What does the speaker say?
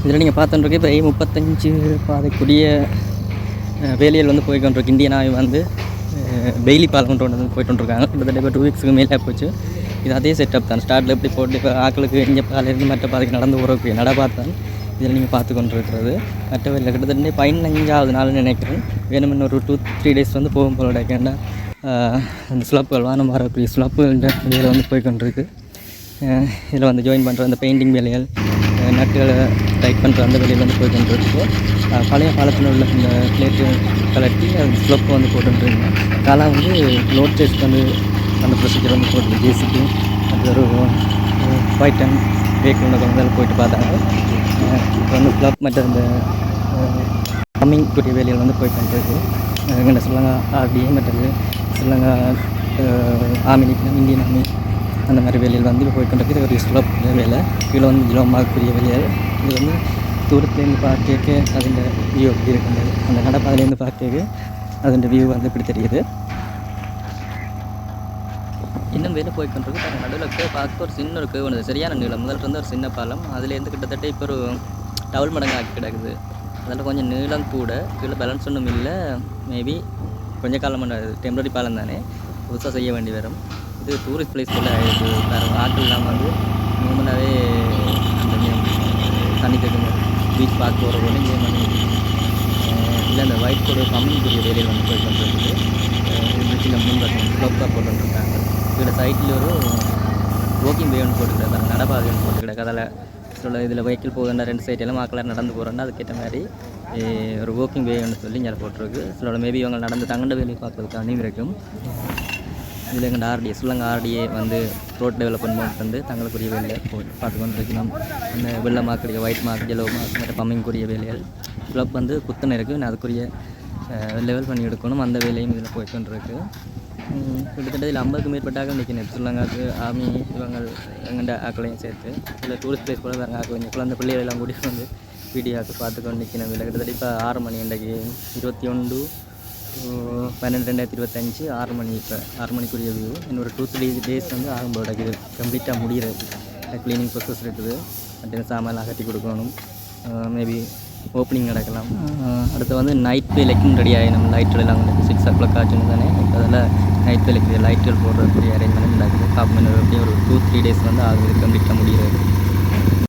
இதில் நீங்கள் பார்த்துட்டுருக்கு இப்போ E35 பாதைக்குரிய வேலையில் வந்து போய்கொண்டிருக்கு. இந்தியன் ஆய்வு வந்து பெய்லி பாலம் கொண்டு வந்து போய்ட்டுருக்காங்க. கிட்டத்தட்ட இப்போ 2 வீக்ஸுக்கு மேலே போச்சு. இது அதே செட்டப் தான். ஸ்டார்ட்டில் எப்படி போட்டு இப்போ ஆக்களுக்கு இங்கே பாலையிருந்து மற்ற பாதைக்கு நடந்து போகிறதுக்கு நடப்பாத்தான் இதில் நீங்கள் பார்த்து கொண்டிருக்கிறது. மற்ற வேலையில் கிட்டத்தட்ட 15வது நாள்னு நினைக்கிறேன். வேணும் இன்னும் ஒரு 2-3 டேஸ் வந்து போகும் போல கேட்டா அந்த ஸ்லப்புகள் வானம் வரக்கூடிய ஸ்லப்புகள் வேலை வந்து போய்கொண்டிருக்கு. இதில் வந்து ஜாயின் பண்ணுற அந்த பெயிண்டிங் வேலைகள், நட்டுகளை டைட் பண்ணுற அந்த வேலையில் வந்து போய்கொண்டிருக்கு. பழைய பாலத்தில் உள்ள இந்த பிளேட்டு கலட்டி அது ஸ்லப்பு வந்து போட்டுருங்க. காலாக வந்து லோட் டெஸ்ட் வந்து அந்த ப்ரொசீஜர் வந்து போட்டு ஜேசிபி அது ஒரு ஒயிட் அண்ட் வெஹிக்கிள் வந்து போயிட்டு பார்த்தாங்க. இப்போ வந்து ஸ்லப் மற்ற இந்த கம்மிங் கூடிய வேலையில் வந்து போய்கொண்டிருக்கு. எங்கே ஸ்ரீலங்கா ஆர்டிஏ மற்றது ஸ்ரீலங்கா ஆர்மி நிற்கணும், இந்தியன் ஆர்மி அந்த மாதிரி வேலையில் வந்து போய்கொண்டிருக்கு. இது ஒரு ஸ்லப் வேலை. கீழே வந்து ஜிலோமாகக்கூடிய வேலைகள். இது வந்து தூரத்துலேருந்து பார்க்க அதோட வியூ எப்படி இருக்கின்றது, அந்த நடப்பாதையிலேருந்து பார்க்க அதோட வியூ வந்து இப்படி தெரியுது. இன்னும் வேலை போய்கொண்டிருக்கு. பாருங்கள், நடுவில் பார்க்க ஒரு சின்ன ஒரு கேவ் சரியான நீளம். முதல்ல இருந்து ஒரு சின்ன பாலம், அதுலேருந்து கிட்டத்தட்ட இப்போ ஒரு டவுல் மடங்கு ஆக்கி கிடக்குது. அதில் கொஞ்சம் நீளம் கூட, கீழே பேலன்ஸ் ஒன்றும் இல்லை. மேபி கொஞ்சம் காலம் டெம்பரரி பாலம் தானே, புதுசாக செய்ய வேண்டி வரும். இது டூரிஸ்ட் பிளேஸ் போல் ஆகிடுது. வேறு ஆட்கள் இல்லாமல் வந்து நார்மலாகவே அந்த தண்ணி தகுந்த பீச் பார்க்க போகிற போல இங்கே பண்ணி இல்லை அந்த ஒயிட் கோடு கம்மிக்குரிய வேலையில் வந்து போய் பண்ணுறது. பிரிட்ஜில் முன்பக்கம் ஸ்லோப்பாக போட்டுருக்காங்க. இதோட சைட்டில் ஒரு வாக்கிங் வே ஒன்று போட்டுக்கிட்டாங்க, நடப்பாதை ஒன்று போட்டுக்கிட்டாங்க. அதில் சொல்ல இதில் வெஹிக்கிள் போகுதுன்னா 2 சைடெல்லாம் மக்களாக நடந்து போகிறோன்னா அதுக்கேற்ற மாதிரி ஒரு வாக்கிங் வே ஒன்று சொல்லி இங்கே போட்டிருக்கு. சிலோட மேபி இவங்க நடந்து தங்கண்ட வேலையை பார்க்குறதுக்காண்டியும் இருக்கும். இதில் எங்கள் ஆர்டிஏ ஸ்ரீலங்கா ஆர்டிஏ வந்து ரோட் டெவலப்மெண்ட் வந்து தங்களுக்குரிய வேலையை பார்த்து கொண்டு இருக்கணும். அந்த வெள்ளை மார்க்குடைய ஒயிட் மார்க், எல்லோ மார்க் மற்ற பம்மிங்குரிய வேலைகள் ஸ்லப் வந்து குத்தனை இருக்குது. நான் அதுக்குரிய லெவல் பண்ணி எடுக்கணும். அந்த வேலையும் இதில் போய்கொண்டிருக்கு. கிட்டத்தட்ட இதில் 50க்கும் மேற்பட்டாக நிற்கணும். ஸ்ரீலங்காவுக்கு ஆர்மி இவங்க எங்கண்ட ஆக்களையும் சேர்த்து இல்லை டூரிஸ்ட் பிளேஸ் போல வேறு ஆக்கள் இங்கே குழந்தை பிள்ளைகளெல்லாம் கூட்டிகிட்டு வந்து வீடியோக்கு பார்த்துக்கொண்டு நிற்கணும். இல்லை கிட்டத்தட்ட இப்போ 6 மணி இன்றைக்கு 21/12/2025 6 மணி. இப்போ 6 மணிக்குரிய வியூ. இன்னொரு 2-3 டேஸ் வந்து ஆகும்போது இது கம்ப்ளீட்டாக முடிகிறது. க்ளீனிங் ப்ரொசஸ் இருக்குது. மற்ற சாமான் அகட்டி கொடுக்கணும். மேபி ஓப்பனிங் நடக்கலாம். அடுத்து வந்து நைட் வேலைக்கும் ரெடி ஆகி நம்ம லைட்டுகள் எல்லாம் 6 o'clock ஆச்சுன்னு தானே. இப்போ அதில் நைட் வேலைக்கு லைட்டுகள் போடுறதுக்குரிய அரேஞ்ச்மெண்ட் நடக்குது. காப்பமன் எப்படியும் ஒரு 2-3 டேஸ் வந்து ஆகுது கம்ப்ளீட்டாக முடிகிறது.